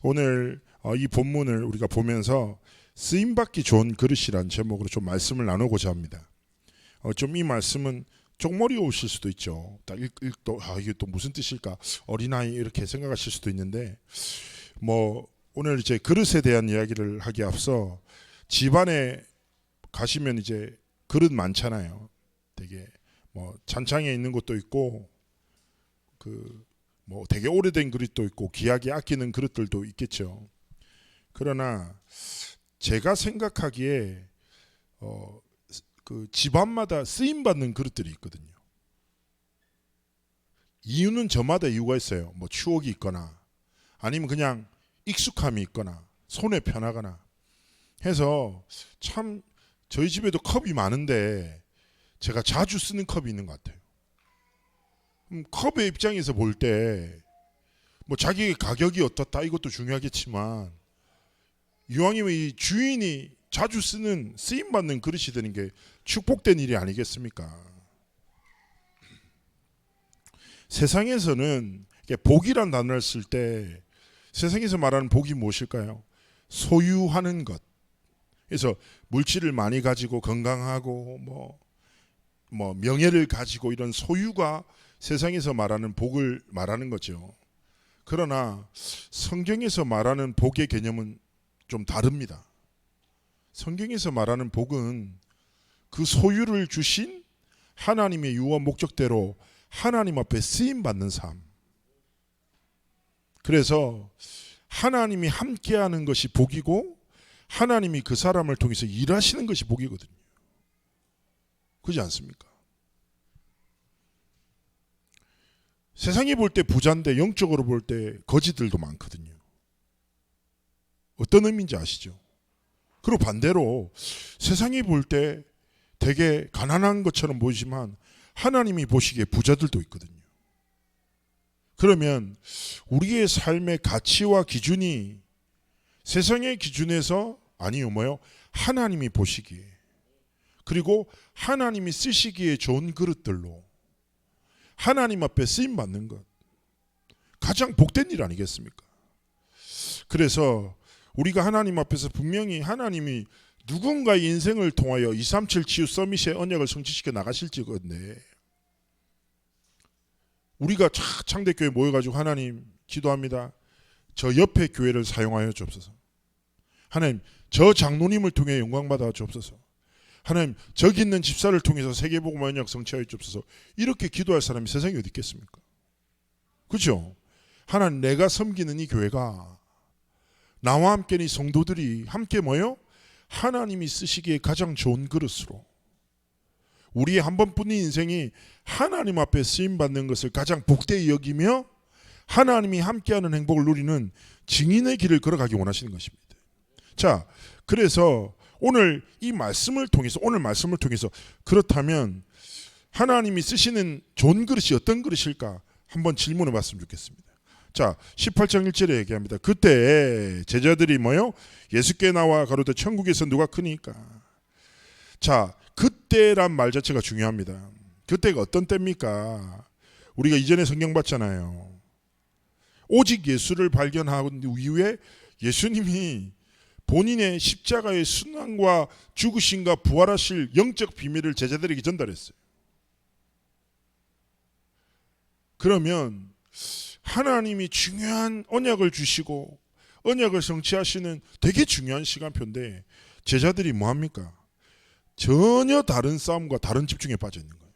오늘 이 본문을 우리가 보면서 쓰임받기 좋은 그릇이란 제목으로 좀 말씀을 나누고자 합니다. 좀 이 말씀은 조금 어려우실 수도 있죠. 딱 읽도 이게 또 무슨 뜻일까 어린아이 이렇게 생각하실 수도 있는데 오늘 이제 그릇에 대한 이야기를 하기에 앞서 집안에 가시면 이제 그릇 많잖아요. 되게 잔창에 있는 것도 있고 되게 오래된 그릇도 있고 귀하게 아끼는 그릇들도 있겠죠. 그러나 제가 생각하기에 그 집안마다 쓰임 받는 그릇들이 있거든요. 이유는 저마다 이유가 있어요. 추억이 있거나 아니면 그냥 익숙함이 있거나 손에 편하거나 해서 참 저희 집에도 컵이 많은데 제가 자주 쓰는 컵이 있는 것 같아요. 컵의 입장에서 볼 때 자기의 가격이 어떻다 이것도 중요하겠지만 이왕이면 이 주인이 자주 쓰는 쓰임받는 그릇이 되는 게 축복된 일이 아니겠습니까? 세상에서는 복이란 단어를 쓸 때 세상에서 말하는 복이 무엇일까요? 소유하는 것. 그래서 물질을 많이 가지고 건강하고 명예를 가지고 이런 소유가 세상에서 말하는 복을 말하는 거죠. 그러나 성경에서 말하는 복의 개념은 좀 다릅니다. 성경에서 말하는 복은 그 소유를 주신 하나님의 유언 목적대로 하나님 앞에 쓰임 받는 삶. 그래서 하나님이 함께하는 것이 복이고 하나님이 그 사람을 통해서 일하시는 것이 복이거든요. 그렇지 않습니까? 세상이 볼 때 부자인데 영적으로 볼 때 거지들도 많거든요. 어떤 의미인지 아시죠? 그리고 반대로 세상이 볼 때 되게 가난한 것처럼 보이지만 하나님이 보시기에 부자들도 있거든요. 그러면 우리의 삶의 가치와 기준이 세상의 기준에서 아니요 하나님이 보시기에 그리고 하나님이 쓰시기에 좋은 그릇들로 하나님 앞에 쓰임 받는 것 가장 복된 일 아니겠습니까? 그래서 우리가 하나님 앞에서 분명히 하나님이 누군가의 인생을 통하여 237 치유 서밋의 언약을 성취시켜 나가실지 건데 우리가 창대교회 모여가지고 하나님 기도합니다. 저 옆에 교회를 사용하여 주옵소서. 하나님 저 장로님을 통해 영광받아 주옵소서. 하나님 저기 있는 집사를 통해서 세계복음 언약 성취하여 주옵소서. 이렇게 기도할 사람이 세상에 어디 있겠습니까? 그렇죠? 하나님 내가 섬기는 이 교회가 나와 함께 이 성도들이 함께 모여 하나님이 쓰시기에 가장 좋은 그릇으로 우리의 한 번뿐인 인생이 하나님 앞에 쓰임받는 것을 가장 복되이 여기며 하나님이 함께하는 행복을 누리는 증인의 길을 걸어가기 원하시는 것입니다. 자, 그래서 오늘 말씀을 통해서 그렇다면 하나님이 쓰시는 좋은 그릇이 어떤 그릇일까 한번 질문해 봤으면 좋겠습니다. 자, 18장 1절에 얘기합니다. 그때 제자들이 예수께 나와 가로되 천국에서 누가 크니까. 자, 그때란 말 자체가 중요합니다. 그때가 어떤 때입니까? 우리가 이전에 성경 봤잖아요. 오직 예수를 발견한 이후에 예수님이 본인의 십자가의 순환과 죽으심과 부활하실 영적 비밀을 제자들에게 전달했어요. 그러면 하나님이 중요한 언약을 주시고 언약을 성취하시는 되게 중요한 시간표인데 제자들이 뭐합니까? 전혀 다른 싸움과 다른 집중에 빠져 있는 거예요.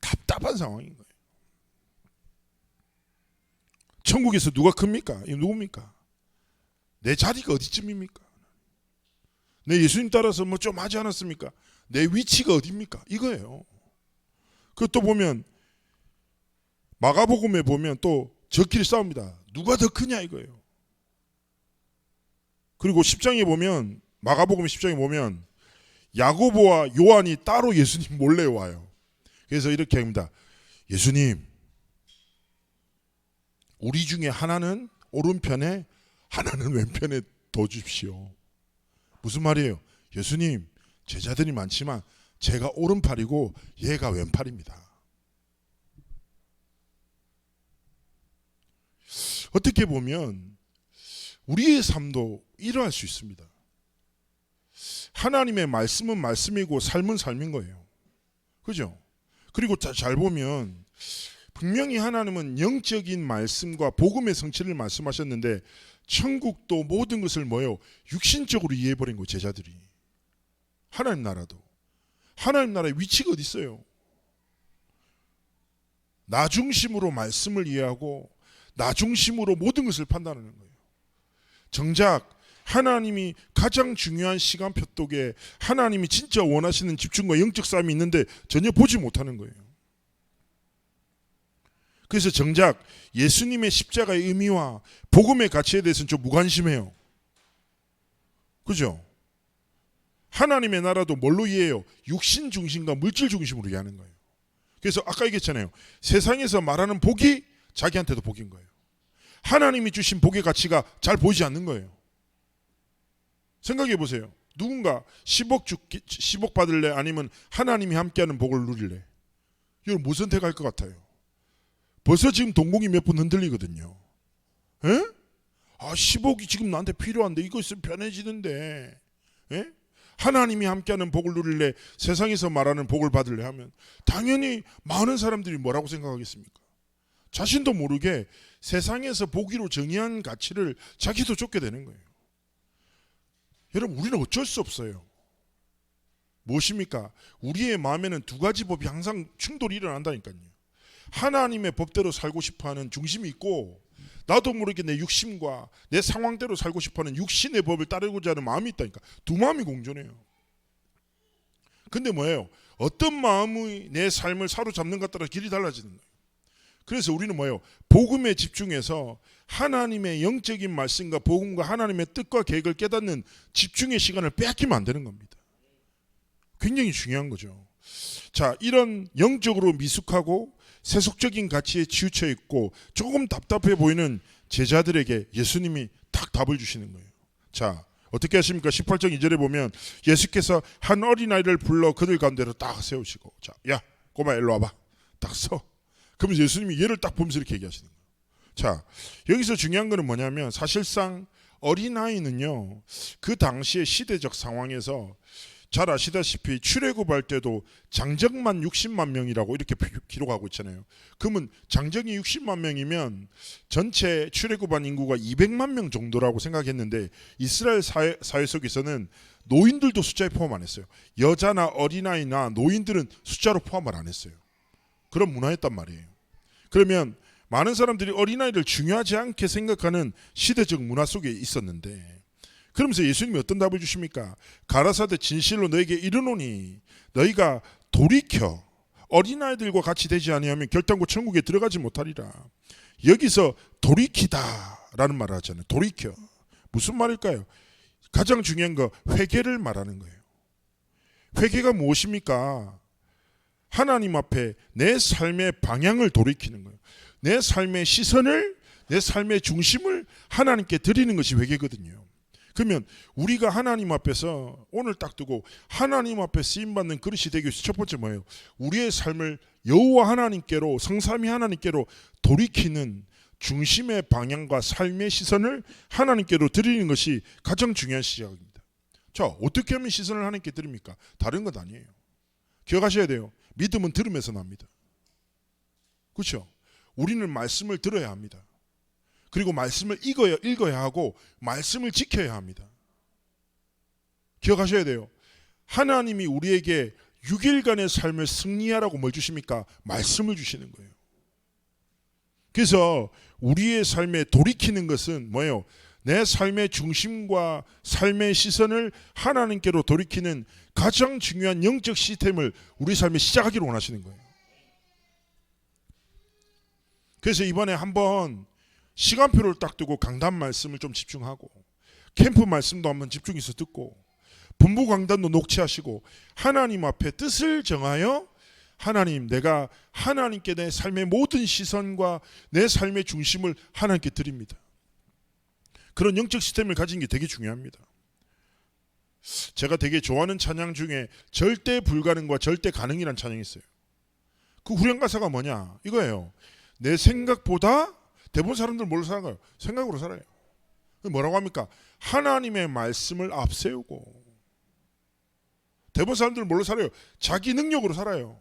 답답한 상황인 거예요. 천국에서 누가 큽니까? 이 누굽니까? 내 자리가 어디쯤입니까? 내 예수님 따라서 좀 하지 않았습니까? 내 위치가 어디입니까? 이거예요. 그것도 보면 마가복음에 보면 또 저끼리 싸웁니다. 누가 더 크냐 이거예요. 그리고 10장에 보면 마가복음 10장에 보면 야고보와 요한이 따로 예수님 몰래 와요. 그래서 이렇게 합니다. 예수님, 우리 중에 하나는 오른편에 하나는 왼편에 둬 주십시오. 무슨 말이에요? 예수님, 제자들이 많지만 제가 오른팔이고 얘가 왼팔입니다. 어떻게 보면 우리의 삶도 이러할 수 있습니다. 하나님의 말씀은 말씀이고 삶은 삶인 거예요. 그죠? 그리고 잘 보면 분명히 하나님은 영적인 말씀과 복음의 성취를 말씀하셨는데 천국도 모든 것을 뭐예요? 육신적으로 이해해버린 거예요. 제자들이. 하나님 나라도. 하나님 나라의 위치가 어디 있어요? 나 중심으로 말씀을 이해하고 나 중심으로 모든 것을 판단하는 거예요. 정작 하나님이 가장 중요한 시간표 속에 하나님이 진짜 원하시는 집중과 영적 싸움이 있는데 전혀 보지 못하는 거예요. 그래서 정작 예수님의 십자가의 의미와 복음의 가치에 대해서는 좀 무관심해요. 그죠? 하나님의 나라도 뭘로 이해해요? 육신 중심과 물질 중심으로 이해하는 거예요. 그래서 아까 얘기했잖아요. 세상에서 말하는 복이 자기한테도 복인 거예요. 하나님이 주신 복의 가치가 잘 보이지 않는 거예요. 생각해 보세요. 누군가 10억 받을래? 아니면 하나님이 함께하는 복을 누릴래? 이걸 뭐 선택할 것 같아요? 벌써 지금 동공이 몇 분 흔들리거든요. 에? 10억이 지금 나한테 필요한데 이거 있으면 편해지는데 에? 하나님이 함께하는 복을 누릴래? 세상에서 말하는 복을 받을래? 하면 당연히 많은 사람들이 뭐라고 생각하겠습니까? 자신도 모르게 세상에서 보기로 정의한 가치를 자기도 쫓게 되는 거예요. 여러분, 우리는 어쩔 수 없어요. 무엇입니까? 우리의 마음에는 두 가지 법이 항상 충돌이 일어난다니까요. 하나님의 법대로 살고 싶어하는 중심이 있고 나도 모르게 내 육심과 내 상황대로 살고 싶어하는 육신의 법을 따르고자 하는 마음이 있다니까. 두 마음이 공존해요. 근데 뭐예요? 어떤 마음이 내 삶을 사로잡는 것 따라 길이 달라지는 거예요. 그래서 우리는 뭐예요? 복음에 집중해서 하나님의 영적인 말씀과 복음과 하나님의 뜻과 계획을 깨닫는 집중의 시간을 빼앗기면 안 되는 겁니다. 굉장히 중요한 거죠. 자, 이런 영적으로 미숙하고 세속적인 가치에 치우쳐 있고 조금 답답해 보이는 제자들에게 예수님이 딱 답을 주시는 거예요. 자, 어떻게 하십니까? 18장 2절에 보면 예수께서 한 어린아이를 불러 그들 가운데로 딱 세우시고, 자, 야 꼬마 일로 와봐. 딱 서. 그러면서 예수님이 얘를 딱 보면서 이렇게 얘기하시는 거예요. 자, 여기서 중요한 거는 뭐냐면 사실상 어린아이는요, 그 당시의 시대적 상황에서 잘 아시다시피 출애굽할 때도 장정만 60만 명이라고 이렇게 기록하고 있잖아요. 그러면 장정이 60만 명이면 전체 출애굽한 인구가 200만 명 정도라고 생각했는데 이스라엘 사회 속에서는 노인들도 숫자에 포함 안 했어요. 여자나 어린아이나 노인들은 숫자로 포함을 안 했어요. 그런 문화였단 말이에요. 그러면 많은 사람들이 어린아이를 중요하지 않게 생각하는 시대적 문화 속에 있었는데, 그러면서 예수님이 어떤 답을 주십니까? 가라사대 진실로 너에게 이르노니 너희가 돌이켜 어린아이들과 같이 되지 아니하면 결단코 천국에 들어가지 못하리라. 여기서 돌이키다라는 말을 하잖아요. 돌이켜. 무슨 말일까요? 가장 중요한 거 회개를 말하는 거예요. 회개가 무엇입니까? 하나님 앞에 내 삶의 방향을 돌이키는 거예요. 내 삶의 시선을, 내 삶의 중심을 하나님께 드리는 것이 회개거든요. 그러면 우리가 하나님 앞에서 오늘 딱 두고 하나님 앞에 쓰임받는 그릇이 되기 위해서 첫 번째 뭐예요? 우리의 삶을 여호와 하나님께로, 성삼위 하나님께로 돌이키는 중심의 방향과 삶의 시선을 하나님께로 드리는 것이 가장 중요한 시작입니다. 자, 어떻게 하면 시선을 하나님께 드립니까? 다른 것 아니에요. 기억하셔야 돼요. 믿음은 들음에서 납니다. 그렇죠? 우리는 말씀을 들어야 합니다. 그리고 말씀을 읽어야 하고 말씀을 지켜야 합니다. 기억하셔야 돼요. 하나님이 우리에게 6일간의 삶을 승리하라고 뭘 주십니까? 말씀을 주시는 거예요. 그래서 우리의 삶에 돌이키는 것은 뭐예요? 내 삶의 중심과 삶의 시선을 하나님께로 돌이키는 가장 중요한 영적 시스템을 우리 삶에 시작하기를 원하시는 거예요. 그래서 이번에 한번 시간표를 딱 두고 강단 말씀을 좀 집중하고 캠프 말씀도 한번 집중해서 듣고 분부 강단도 녹취하시고 하나님 앞에 뜻을 정하여 하나님, 내가 하나님께 내 삶의 모든 시선과 내 삶의 중심을 하나님께 드립니다. 그런 영적 시스템을 가진 게 되게 중요합니다. 제가 되게 좋아하는 찬양 중에 절대 불가능과 절대 가능이라는 찬양이 있어요. 그 후렴 가사가 뭐냐? 이거예요. 내 생각보다 대부분 사람들 뭘로 살아가요? 생각으로 살아요. 뭐라고 합니까? 하나님의 말씀을 앞세우고. 대부분 사람들은 뭘로 살아요? 자기 능력으로 살아요.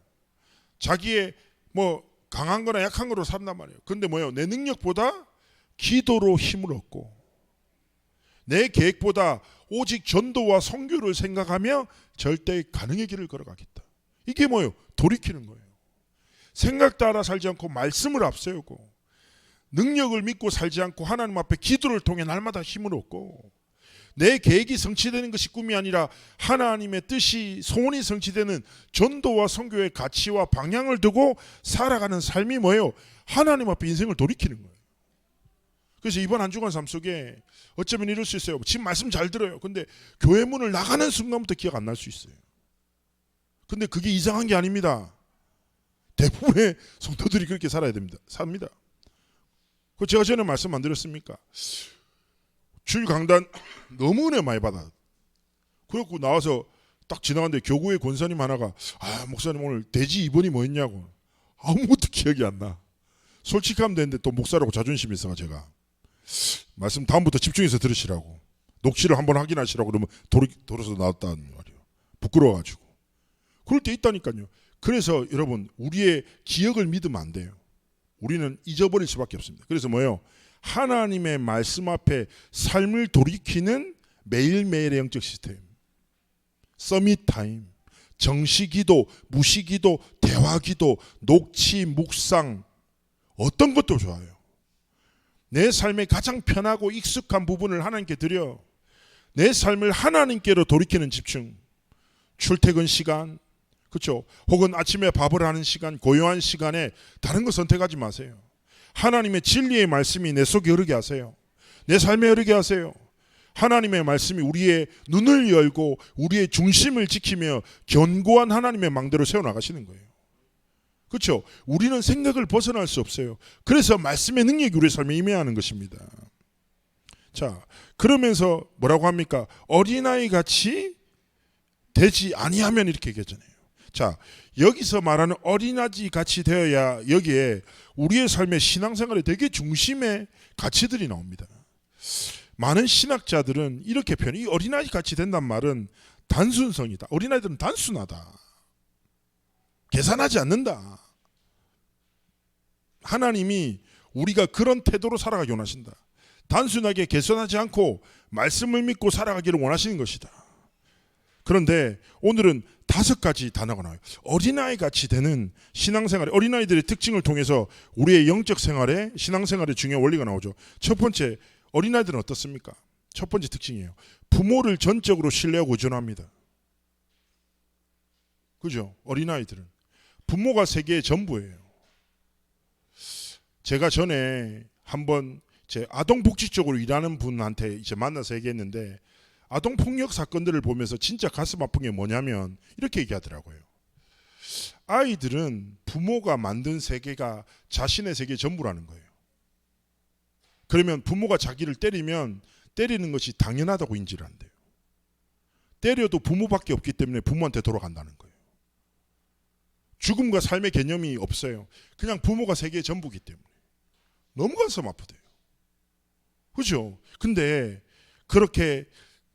자기의 뭐 강한 거나 약한 거로 산단 말이에요. 근데 뭐예요? 내 능력보다 기도로 힘을 얻고 내 계획보다 오직 전도와 선교를 생각하며 절대 가능의 길을 걸어가겠다. 이게 뭐예요? 돌이키는 거예요. 생각 따라 살지 않고 말씀을 앞세우고 능력을 믿고 살지 않고 하나님 앞에 기도를 통해 날마다 힘을 얻고 내 계획이 성취되는 것이 꿈이 아니라 하나님의 뜻이 소원이 성취되는 전도와 선교의 가치와 방향을 두고 살아가는 삶이 뭐예요? 하나님 앞에 인생을 돌이키는 거예요. 그래서 이번 한 주간 삶 속에 어쩌면 이럴 수 있어요. 지금 말씀 잘 들어요. 근데 교회 문을 나가는 순간부터 기억 안 날 수 있어요. 근데 그게 이상한 게 아닙니다. 대부분의 성도들이 그렇게 살아야 됩니다. 삽니다. 그 제가 전에 말씀 안 드렸습니까? 주일 강단 너무 은혜 많이 받아. 그래갖고 나와서 딱 지나갔는데 교구의 권사님 하나가 목사님 오늘 대지 2번이 뭐였냐고. 아무것도 기억이 안 나. 솔직하면 되는데 또 목사라고 자존심이 있어가 제가 말씀 다음부터 집중해서 들으시라고 녹취를 한번 확인하시라고 그러면 돌아서 나왔다는 말이에요. 부끄러워가지고. 그럴 때 있다니까요. 그래서 여러분 우리의 기억을 믿으면 안 돼요. 우리는 잊어버릴 수밖에 없습니다. 그래서 뭐예요? 하나님의 말씀 앞에 삶을 돌이키는 매일매일의 영적 시스템, 서밋 타임, 정시기도, 무시기도, 대화기도, 녹취, 묵상 어떤 것도 좋아요. 내 삶의 가장 편하고 익숙한 부분을 하나님께 드려 내 삶을 하나님께로 돌이키는 집중. 출퇴근 시간, 그렇죠? 혹은 아침에 밥을 하는 시간, 고요한 시간에 다른 거 선택하지 마세요. 하나님의 진리의 말씀이 내 속에 흐르게 하세요. 내 삶에 흐르게 하세요. 하나님의 말씀이 우리의 눈을 열고 우리의 중심을 지키며 견고한 하나님의 망대로 세워나가시는 거예요. 그렇죠? 우리는 생각을 벗어날 수 없어요. 그래서 말씀의 능력이 우리의 삶에 임해야 하는 것입니다. 자, 그러면서 뭐라고 합니까? 어린아이 같이 되지 아니하면 이렇게 얘기하잖아요. 자, 여기서 말하는 어린아이 같이 되어야 여기에 우리의 삶의 신앙생활의 되게 중심의 가치들이 나옵니다. 많은 신학자들은 이렇게 표현해. 이 어린아이 같이 된단 말은 단순성이다. 어린아이들은 단순하다. 계산하지 않는다. 하나님이 우리가 그런 태도로 살아가기 원하신다. 단순하게 계산하지 않고 말씀을 믿고 살아가기를 원하시는 것이다. 그런데 오늘은 5가지 단어가 나와요. 어린아이 같이 되는 신앙생활, 어린아이들의 특징을 통해서 우리의 영적 생활에 신앙생활의 중요한 원리가 나오죠. 첫 번째, 어린아이들은 어떻습니까? 첫 번째 특징이에요. 부모를 전적으로 신뢰하고 의존합니다. 그죠? 어린아이들은 부모가 세계의 전부예요. 제가 전에 한번 제 아동복지 쪽으로 일하는 분한테 이제 만나서 얘기했는데 아동폭력 사건들을 보면서 진짜 가슴 아픈 게 뭐냐면 이렇게 얘기하더라고요. 아이들은 부모가 만든 세계가 자신의 세계의 전부라는 거예요. 그러면 부모가 자기를 때리면 때리는 것이 당연하다고 인지를 한대요. 때려도 부모밖에 없기 때문에 부모한테 돌아간다는 거예요. 죽음과 삶의 개념이 없어요. 그냥 부모가 세계의 전부이기 때문에. 너무 가슴 아프대요. 그죠? 근데 그렇게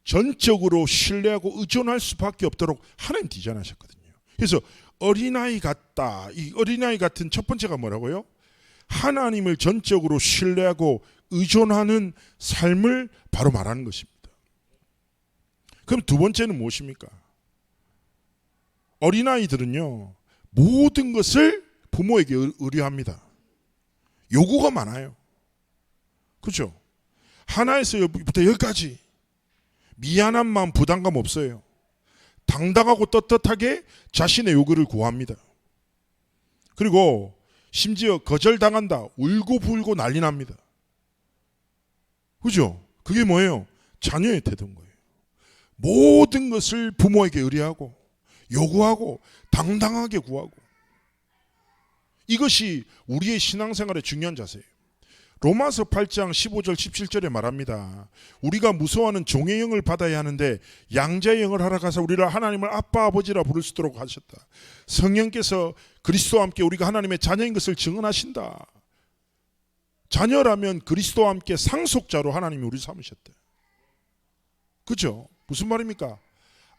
전적으로 신뢰하고 의존할 수밖에 없도록 하나님 디자인하셨거든요. 그래서 어린아이 같다. 이 어린아이 같은 첫 번째가 뭐라고요? 하나님을 전적으로 신뢰하고 의존하는 삶을 바로 말하는 것입니다. 그럼 두 번째는 무엇입니까? 어린아이들은요, 모든 것을 부모에게 의뢰합니다. 요구가 많아요. 그렇죠? 하나에서 부터 10까지 미안한 마음, 부담감 없어요. 당당하고 떳떳하게 자신의 요구를 구합니다. 그리고 심지어 거절당한다, 울고 불고 난리 납니다. 그죠? 그게 뭐예요? 자녀의 태도인 거예요. 모든 것을 부모에게 의뢰하고 요구하고 당당하게 구하고, 이것이 우리의 신앙생활의 중요한 자세예요. 로마서 8장 15절 17절에 말합니다. 우리가 무서워하는 종의 영을 받아야 하는데 양자의 영을 허락하사 우리를 하나님을 아빠 아버지라 부를 수 있도록 하셨다. 성령께서 그리스도와 함께 우리가 하나님의 자녀인 것을 증언하신다. 자녀라면 그리스도와 함께 상속자로 하나님이 우리 삼으셨대. 그죠? 무슨 말입니까?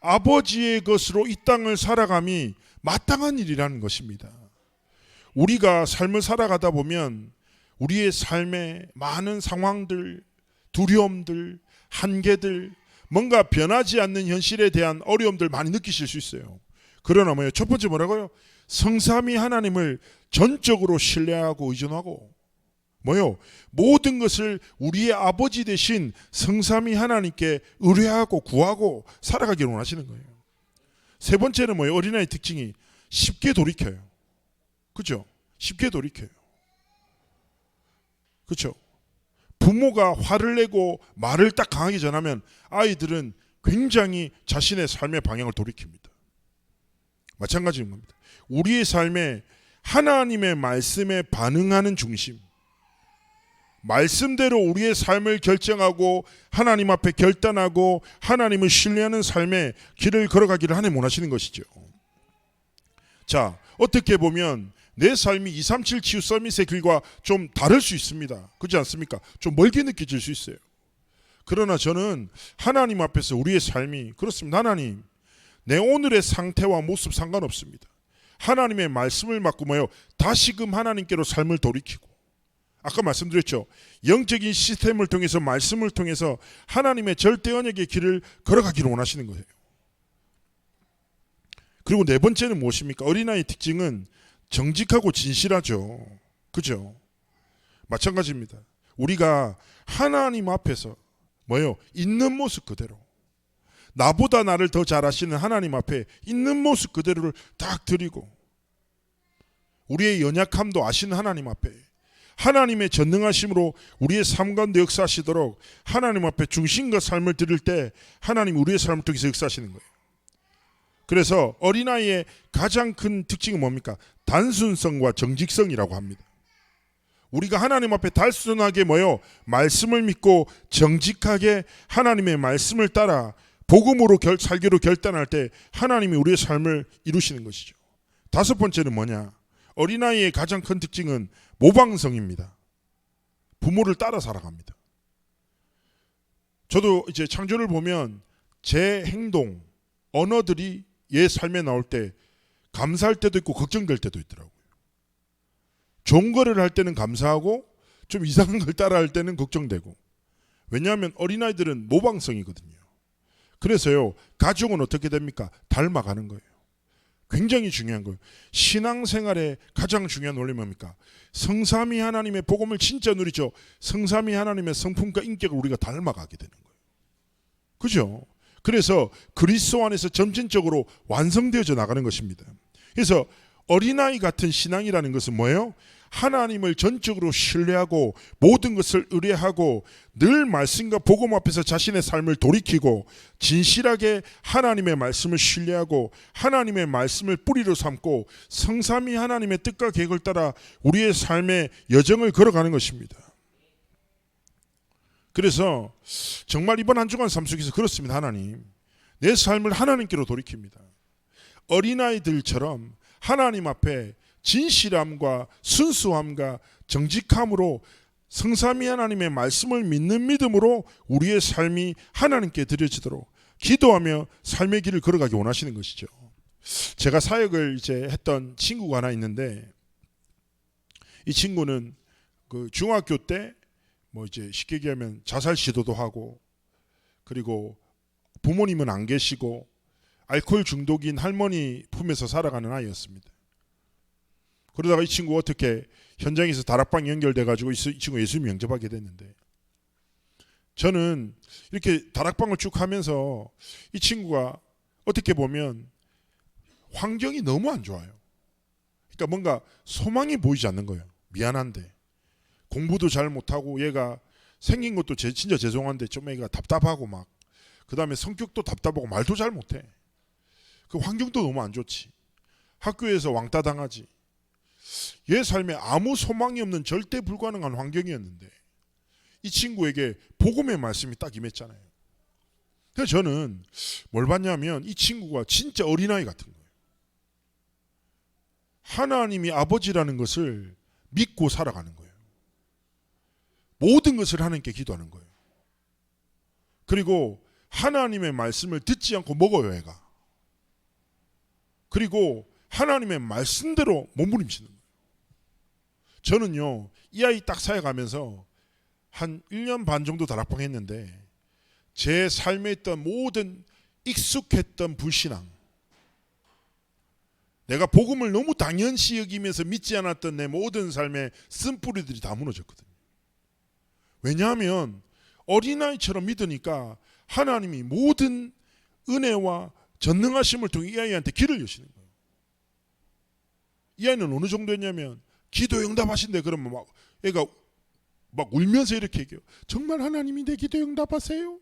아버지의 것으로 이 땅을 살아감이 마땅한 일이라는 것입니다. 우리가 삶을 살아가다 보면 우리의 삶에 많은 상황들, 두려움들, 한계들, 뭔가 변하지 않는 현실에 대한 어려움들 많이 느끼실 수 있어요. 그러나 뭐예요? 첫 번째 뭐라고요? 성삼위 하나님을 전적으로 신뢰하고 의존하고 뭐요? 모든 것을 우리의 아버지 되신 성삼위 하나님께 의뢰하고 구하고 살아가기를 원하시는 거예요. 세 번째는 뭐예요? 어린아이의 특징이 쉽게 돌이켜요. 그죠? 쉽게 돌이켜요. 그렇죠? 부모가 화를 내고 말을 딱 강하게 전하면 아이들은 굉장히 자신의 삶의 방향을 돌이킵니다. 마찬가지인 겁니다. 우리의 삶에 하나님의 말씀에 반응하는 중심, 말씀대로 우리의 삶을 결정하고 하나님 앞에 결단하고 하나님을 신뢰하는 삶의 길을 걸어가기를 하나님 원하시는 것이죠. 자, 어떻게 보면 내 삶이 237 치유 서밋의 길과 좀 다를 수 있습니다. 그렇지 않습니까? 좀 멀게 느껴질 수 있어요. 그러나 저는 하나님 앞에서 우리의 삶이 그렇습니다. 하나님, 내 오늘의 상태와 모습 상관없습니다. 하나님의 말씀을 받고 뭐예요? 다시금 하나님께로 삶을 돌이키고, 아까 말씀드렸죠. 영적인 시스템을 통해서 말씀을 통해서 하나님의 절대 언약의 길을 걸어가기를 원하시는 거예요. 그리고 네 번째는 무엇입니까? 어린아이의 특징은 정직하고 진실하죠. 그죠? 마찬가지입니다. 우리가 하나님 앞에서 뭐예요? 있는 모습 그대로, 나보다 나를 더 잘 아시는 하나님 앞에 있는 모습 그대로를 딱 드리고, 우리의 연약함도 아시는 하나님 앞에 하나님의 전능하심으로 우리의 삶 가운데 역사하시도록 하나님 앞에 중심과 삶을 드릴 때 하나님 우리의 삶을 통해서 역사하시는 거예요. 그래서 어린아이의 가장 큰 특징은 뭡니까? 단순성과 정직성이라고 합니다. 우리가 하나님 앞에 단순하게 뭐요? 말씀을 믿고 정직하게 하나님의 말씀을 따라 복음으로 살기로 결단할 때 하나님이 우리의 삶을 이루시는 것이죠. 다섯 번째는 뭐냐? 어린아이의 가장 큰 특징은 모방성입니다. 부모를 따라 살아갑니다. 저도 이제 창조를 보면 제 행동, 언어들이 얘 삶에 나올 때 감사할 때도 있고 걱정될 때도 있더라고요. 좋은 거를 할 때는 감사하고 좀 이상한 걸 따라 할 때는 걱정되고. 왜냐하면 어린아이들은 모방성이거든요. 그래서요, 가족은 어떻게 됩니까? 닮아가는 거예요. 굉장히 중요한 거예요. 신앙생활의 가장 중요한 원리 뭡니까? 성삼위 하나님의 복음을 진짜 누리죠. 성삼위 하나님의 성품과 인격을 우리가 닮아가게 되는 거예요. 그죠? 그래서 그리스도 안에서 점진적으로 완성되어져 나가는 것입니다. 그래서 어린아이 같은 신앙이라는 것은 뭐예요? 하나님을 전적으로 신뢰하고 모든 것을 의뢰하고 늘 말씀과 복음 앞에서 자신의 삶을 돌이키고 진실하게 하나님의 말씀을 신뢰하고 하나님의 말씀을 뿌리로 삼고 성삼위 하나님의 뜻과 계획을 따라 우리의 삶의 여정을 걸어가는 것입니다. 그래서 정말 이번 한 주간 삶 속에서 그렇습니다. 하나님, 내 삶을 하나님께로 돌이킵니다. 어린아이들처럼 하나님 앞에 진실함과 순수함과 정직함으로 성삼위 하나님의 말씀을 믿는 믿음으로 우리의 삶이 하나님께 드려지도록 기도하며 삶의 길을 걸어가기 원하시는 것이죠. 제가 사역을 이제 했던 친구가 하나 있는데, 이 친구는 그 중학교 때 뭐 이제 쉽게 얘기하면 자살 시도도 하고, 그리고 부모님은 안 계시고 알코올 중독인 할머니 품에서 살아가는 아이였습니다. 그러다가 이 친구가 어떻게 현장에서 다락방 연결돼가지고 이 친구 예수님 영접하게 됐는데, 저는 이렇게 다락방을 쭉 하면서 이 친구가 어떻게 보면 환경이 너무 안 좋아요. 그러니까 뭔가 소망이 보이지 않는 거예요. 미안한데 공부도 잘 못하고, 얘가 생긴 것도 진짜 죄송한데 좀 애가 답답하고 막, 그 다음에 성격도 답답하고 말도 잘 못해. 그 환경도 너무 안 좋지. 학교에서 왕따 당하지. 얘 삶에 아무 소망이 없는 절대 불가능한 환경이었는데 이 친구에게 복음의 말씀이 딱 임했잖아요. 그래서 저는 뭘 봤냐면 이 친구가 진짜 어린아이 같은 거예요. 하나님이 아버지라는 것을 믿고 살아가는 거예요. 모든 것을 하나님께 기도하는 거예요. 그리고 하나님의 말씀을 듣지 않고 먹어요, 애가. 그리고 하나님의 말씀대로 몸부림치는 거예요. 저는요, 이 아이 딱 사역하면서 한 1년 반 정도 다락방했는데 제 삶에 있던 모든 익숙했던 불신앙, 내가 복음을 너무 당연시 여기면서 믿지 않았던 내 모든 삶의 쓴뿌리들이 다 무너졌거든요. 왜냐하면 어린아이처럼 믿으니까 하나님이 모든 은혜와 전능하심을 통해 이 아이한테 길을 여시는 거예요. 이 아이는 어느 정도였냐면 기도 응답하신대 그러면 막 애가 막 울면서 이렇게 얘기해요. 정말 하나님이 내 기도 응답하세요?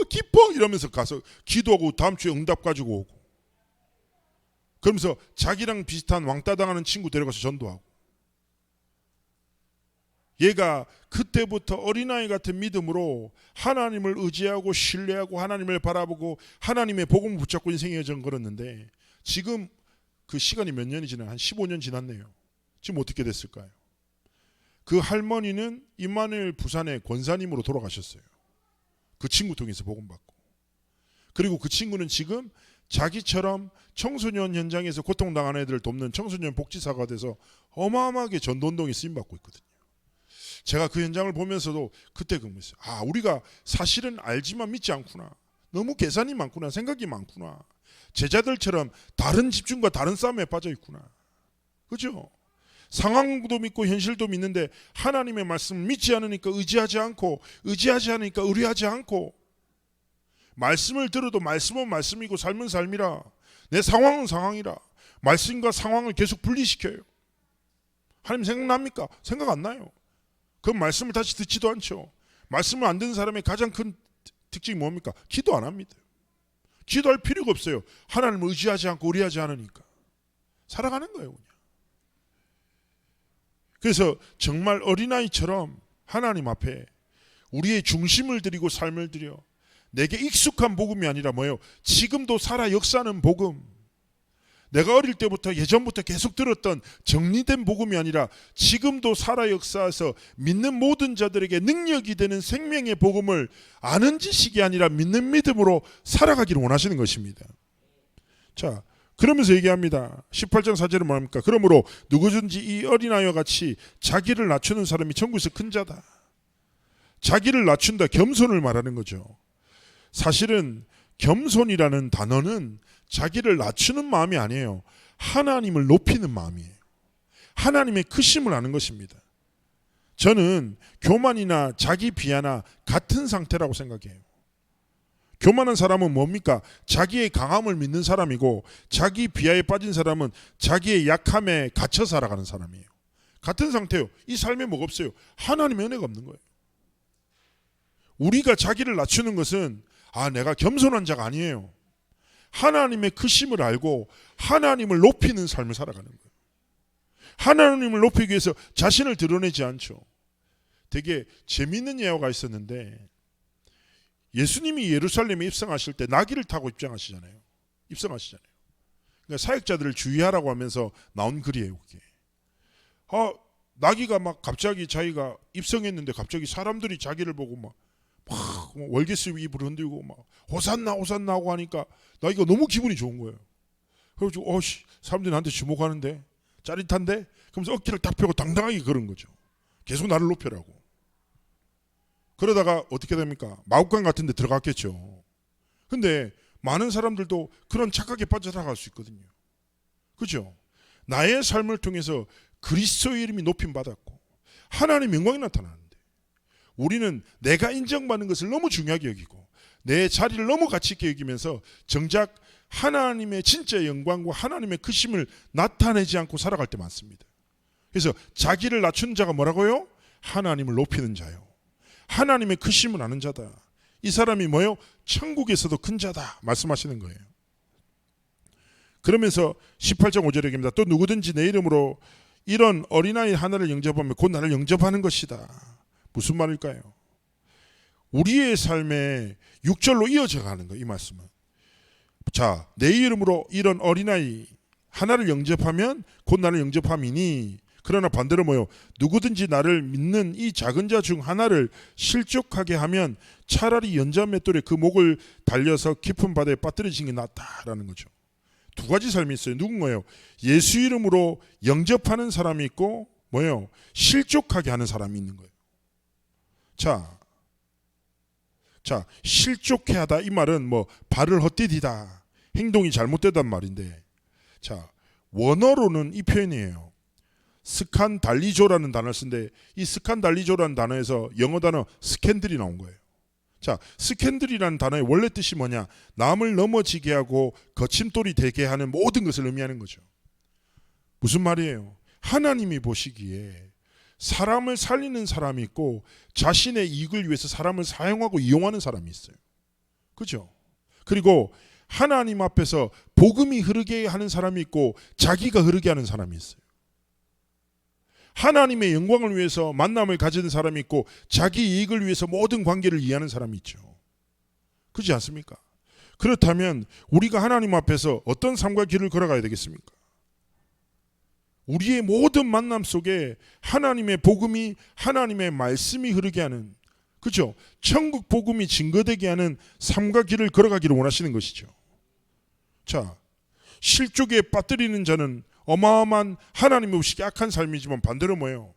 기뻐! 이러면서 가서 기도하고 다음 주에 응답 가지고 오고, 그러면서 자기랑 비슷한 왕따 당하는 친구 데려가서 전도하고. 얘가 그때부터 어린아이 같은 믿음으로 하나님을 의지하고 신뢰하고 하나님을 바라보고 하나님의 복음을 붙잡고 인생의 여정 걸었는데, 지금 그 시간이 몇 년이 지나, 한 15년 지났네요. 지금 어떻게 됐을까요? 그 할머니는 임마누엘 부산의 권사님으로 돌아가셨어요. 그 친구 통해서 복음 받고. 그리고 그 친구는 지금 자기처럼 청소년 현장에서 고통당하는 애들을 돕는 청소년 복지사가 돼서 어마어마하게 전도운동에 쓰임받고 있거든요. 제가 그 현장을 보면서도 그때 궁금했어요. 우리가 사실은 알지만 믿지 않구나. 너무 계산이 많구나. 생각이 많구나. 제자들처럼 다른 집중과 다른 싸움에 빠져 있구나. 그죠? 상황도 믿고 현실도 믿는데 하나님의 말씀을 믿지 않으니까 의지하지 않고, 의지하지 않으니까 의뢰하지 않고, 말씀을 들어도 말씀은 말씀이고 삶은 삶이라, 내 상황은 상황이라 말씀과 상황을 계속 분리시켜요. 하나님 생각납니까? 생각 안 나요. 그 말씀을 다시 듣지도 않죠. 말씀을 안 듣는 사람의 가장 큰 특징이 뭡니까? 기도 안 합니다. 기도할 필요가 없어요. 하나님을 의지하지 않고 의뢰하지 않으니까 살아가는 거예요, 그냥. 그래서 정말 어린아이처럼 하나님 앞에 우리의 중심을 드리고 삶을 드려, 내게 익숙한 복음이 아니라 뭐예요? 지금도 살아 역사하는 복음, 내가 어릴 때부터 예전부터 계속 들었던 정리된 복음이 아니라 지금도 살아 역사해서 믿는 모든 자들에게 능력이 되는 생명의 복음을 아는 지식이 아니라 믿는 믿음으로 살아가기를 원하시는 것입니다. 자, 그러면서 얘기합니다. 18장 4절은 뭐합니까? 그러므로 누구든지 이 어린아이와 같이 자기를 낮추는 사람이 천국에서 큰 자다. 자기를 낮춘다, 겸손을 말하는 거죠. 사실은 겸손이라는 단어는 자기를 낮추는 마음이 아니에요. 하나님을 높이는 마음이에요. 하나님의 크심을 아는 것입니다. 저는 교만이나 자기 비하나 같은 상태라고 생각해요. 교만한 사람은 뭡니까? 자기의 강함을 믿는 사람이고, 자기 비하에 빠진 사람은 자기의 약함에 갇혀 살아가는 사람이에요. 같은 상태예요. 이 삶에 뭐가 없어요? 하나님의 은혜가 없는 거예요. 우리가 자기를 낮추는 것은 내가 겸손한 자가 아니에요. 하나님의 크심을 알고 하나님을 높이는 삶을 살아가는 거예요. 하나님을 높이기 위해서 자신을 드러내지 않죠. 되게 재미있는 예화가 있었는데, 예수님이 예루살렘에 입성하실 때 나귀를 타고 입성하시잖아요. 그러니까 사역자들을 주의하라고 하면서 나온 글이에요, 그게. 나귀가 막 갑자기 자기가 입성했는데 갑자기 사람들이 자기를 보고 막 월계수 입을 흔들고 막 호산나 호산나 하고 하니까 나귀가 너무 기분이 좋은 거예요. 그래가지고 사람들이 나한테 주목하는데 짜릿한데? 그러면서 어깨를 딱 펴고 당당하게 걸은 거죠. 계속 나를 높여라고. 그러다가 어떻게 됩니까? 마구간 같은 데 들어갔겠죠. 근데 많은 사람들도 그런 착각에 빠져나갈 수 있거든요. 그죠? 나의 삶을 통해서 그리스도의 이름이 높임받았고 하나님의 영광이 나타나는데, 우리는 내가 인정받는 것을 너무 중요하게 여기고 내 자리를 너무 가치 있게 여기면서 정작 하나님의 진짜 영광과 하나님의 크심을 나타내지 않고 살아갈 때 많습니다. 그래서 자기를 낮추는 자가 뭐라고요? 하나님을 높이는 자요. 하나님의 크심을 아는 자다. 이 사람이 뭐요? 천국에서도 큰 자다 말씀하시는 거예요. 그러면서 18장 5절에 얘기합니다. 또 누구든지 내 이름으로 이런 어린아이 하나를 영접하면 곧 나를 영접하는 것이다. 무슨 말일까요? 우리의 삶에 6절로 이어져 가는 거예요, 이 말씀은. 자, 내 이름으로 이런 어린아이 하나를 영접하면 곧 나를 영접함이니, 그러나 반대로 뭐요? 누구든지 나를 믿는 이 작은 자 중 하나를 실족하게 하면 차라리 연자 맷돌에 그 목을 달려서 깊은 바다에 빠뜨려지는 게 낫다라는 거죠. 두 가지 삶이 있어요. 누군가요? 예수 이름으로 영접하는 사람이 있고 뭐예요? 실족하게 하는 사람이 있는 거예요. 자, 실족해 하다 이 말은 뭐 발을 헛디디다, 행동이 잘못되단 말인데, 자, 원어로는 이 표현이에요. 스칸달리조라는 단어를 쓰는데 이 스칸달리조라는 단어에서 영어 단어 스캔들이 나온 거예요. 자, 스캔들이라는 단어의 원래 뜻이 뭐냐? 남을 넘어지게 하고 거침돌이 되게 하는 모든 것을 의미하는 거죠. 무슨 말이에요? 하나님이 보시기에 사람을 살리는 사람이 있고 자신의 이익을 위해서 사람을 사용하고 이용하는 사람이 있어요. 그죠? 그리고 하나님 앞에서 복음이 흐르게 하는 사람이 있고 자기가 흐르게 하는 사람이 있어요. 하나님의 영광을 위해서 만남을 가지는 사람이 있고 자기 이익을 위해서 모든 관계를 이해하는 사람이 있죠. 그렇지 않습니까? 그렇다면 우리가 하나님 앞에서 어떤 삶과 길을 걸어가야 되겠습니까? 우리의 모든 만남 속에 하나님의 복음이, 하나님의 말씀이 흐르게 하는, 그죠? 천국 복음이 증거되게 하는 삶과 길을 걸어가기를 원하시는 것이죠. 자, 실족에 빠뜨리는 자는 어마어마한 하나님 없이 약한 삶이지만 반대로 뭐예요?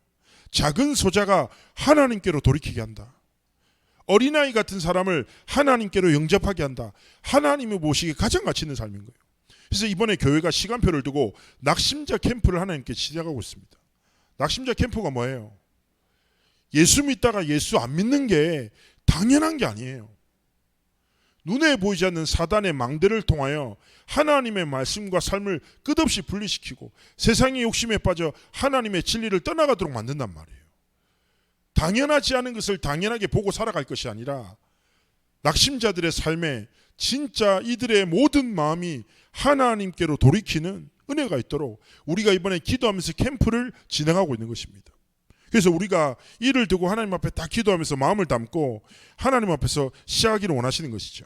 작은 소자가 하나님께로 돌이키게 한다. 어린아이 같은 사람을 하나님께로 영접하게 한다. 하나님을 보시기에 가장 가치 있는 삶인 거예요. 그래서 이번에 교회가 시간표를 두고 낙심자 캠프를 하나님께 시작하고 있습니다. 낙심자 캠프가 뭐예요? 예수 믿다가 예수 안 믿는 게 당연한 게 아니에요. 눈에 보이지 않는 사단의 망대를 통하여 하나님의 말씀과 삶을 끝없이 분리시키고 세상의 욕심에 빠져 하나님의 진리를 떠나가도록 만든단 말이에요. 당연하지 않은 것을 당연하게 보고 살아갈 것이 아니라 낙심자들의 삶에 진짜 이들의 모든 마음이 하나님께로 돌이키는 은혜가 있도록 우리가 이번에 기도하면서 캠프를 진행하고 있는 것입니다. 그래서 우리가 이를 두고 하나님 앞에 다 기도하면서 마음을 담고 하나님 앞에서 시작하기를 원하시는 것이죠.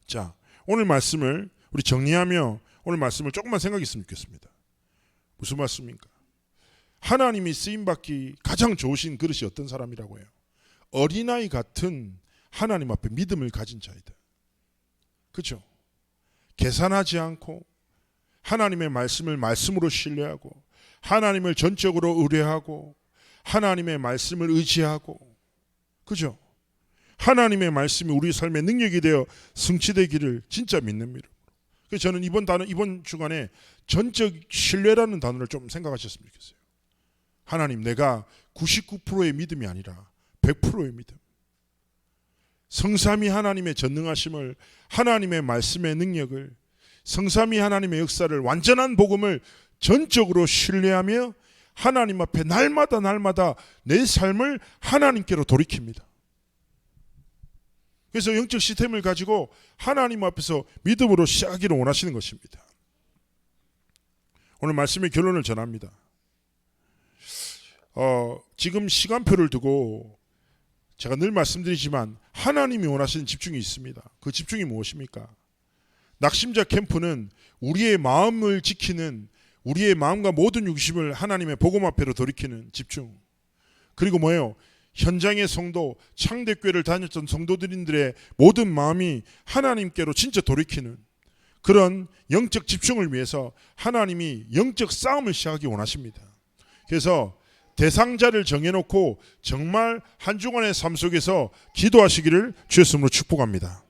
자, 오늘 말씀을 우리 정리하며 오늘 말씀을 조금만 생각했으면 좋겠습니다. 무슨 말씀입니까? 하나님이 쓰임받기 가장 좋으신 그릇이 어떤 사람이라고 해요? 어린아이 같은 하나님 앞에 믿음을 가진 자이다. 그렇죠? 계산하지 않고 하나님의 말씀을 말씀으로 신뢰하고 하나님을 전적으로 의뢰하고 하나님의 말씀을 의지하고, 그죠? 하나님의 말씀이 우리 삶의 능력이 되어 성취되기를 진짜 믿는 믿음. 그래서 저는 이번 주간에 전적 신뢰라는 단어를 좀 생각하셨으면 좋겠어요. 하나님, 내가 99%의 믿음이 아니라 100%의 믿음. 성삼위 하나님의 전능하심을, 하나님의 말씀의 능력을, 성삼위 하나님의 역사를, 완전한 복음을 전적으로 신뢰하며 하나님 앞에 날마다 내 삶을 하나님께로 돌이킵니다. 그래서 영적 시스템을 가지고 하나님 앞에서 믿음으로 시작하기를 원하시는 것입니다. 오늘 말씀의 결론을 전합니다. 지금 시간표를 두고 제가 늘 말씀드리지만 하나님이 원하시는 집중이 있습니다. 그 집중이 무엇입니까? 낙심자 캠프는 우리의 마음을 지키는, 우리의 마음과 모든 욕심을 하나님의 복음 앞에로 돌이키는 집중. 그리고 뭐예요? 현장의 성도, 창대교회를 다녔던 성도들인들의 모든 마음이 하나님께로 진짜 돌이키는 그런 영적 집중을 위해서 하나님이 영적 싸움을 시작하기 원하십니다. 그래서 대상자를 정해놓고 정말 한 주간의 삶 속에서 기도하시기를 주의 이름으로 축복합니다.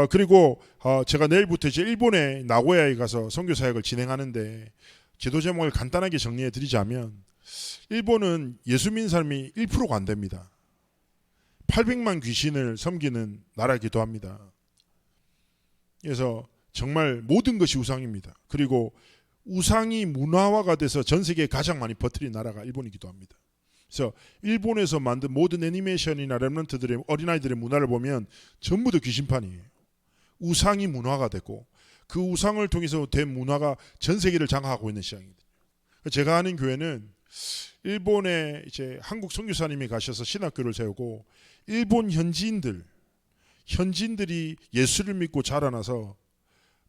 그리고 제가 내일부터 이제 일본의 나고야에 가서 선교 사역을 진행하는데 기도 제목을 간단하게 정리해 드리자면, 일본은 예수 믿는 사람이 1%가 안 됩니다. 800만 귀신을 섬기는 나라이기도 합니다. 그래서 정말 모든 것이 우상입니다. 그리고 우상이 문화화가 돼서 전 세계에 가장 많이 퍼뜨린 나라가 일본이기도 합니다. 그래서 일본에서 만든 모든 애니메이션이나 렘넌트들의 어린아이들의 문화를 보면 전부 다 귀신판이에요. 우상이 문화가 되고 그 우상을 통해서 된 문화가 전 세계를 장악하고 있는 시장입니다. 제가 아는 교회는 일본에 이제 한국 선교사님이 가셔서 신학교를 세우고 일본 현지인들이 예수를 믿고 자라나서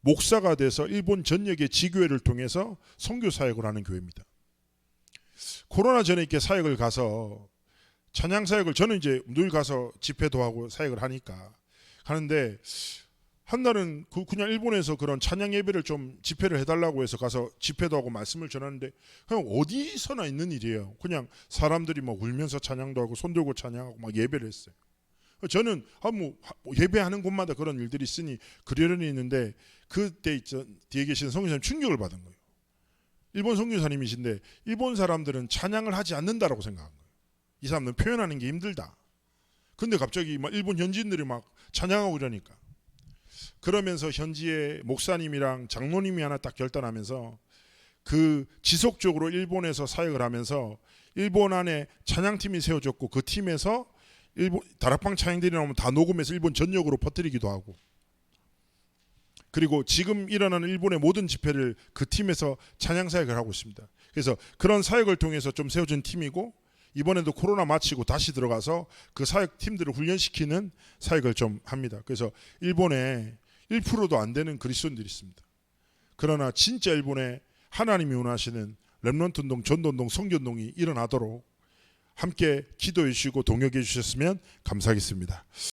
목사가 돼서 일본 전역의 지교회를 통해서 선교 사역을 하는 교회입니다. 코로나 전에 이렇게 사역을 가서 찬양 사역을 저는 이제 늘 가서 집회도 하고 사역을 하니까 하는데 한 날은 그냥 일본에서 그런 찬양 예배를 좀 집회를 해달라고 해서 가서 집회도 하고 말씀을 전하는데 그냥 어디서나 있는 일이에요. 그냥 사람들이 막 울면서 찬양도 하고 손 들고 찬양하고 막 예배를 했어요. 저는 뭐 예배하는 곳마다 그런 일들이 있으니 그러려니 있는데 그때 뒤에 계신 선교사님 충격을 받은 거예요. 일본 선교사님이신데 일본 사람들은 찬양을 하지 않는다라고 생각한 거예요. 이 사람들은 표현하는 게 힘들다. 근데 갑자기 막 일본 현지인들이 막 찬양하고 이러니까 그러면서 현지의 목사님이랑 장로님이 하나 딱 결단하면서 그 지속적으로 일본에서 사역을 하면서 일본 안에 찬양팀이 세워졌고 그 팀에서 일본 다락방 찬양들이 나오면 다 녹음해서 일본 전역으로 퍼뜨리기도 하고 그리고 지금 일어나는 일본의 모든 집회를 그 팀에서 찬양 사역을 하고 있습니다. 그래서 그런 사역을 통해서 좀 세워진 팀이고 이번에도 코로나 마치고 다시 들어가서 그 사역 팀들을 훈련시키는 사역을 좀 합니다. 그래서 일본에 1%도 안 되는 그리스도인들이 있습니다. 그러나 진짜 일본에 하나님이 원하시는 렘넌트 운동, 전도 운동, 선교 운동이 일어나도록 함께 기도해 주시고 동역해 주셨으면 감사하겠습니다.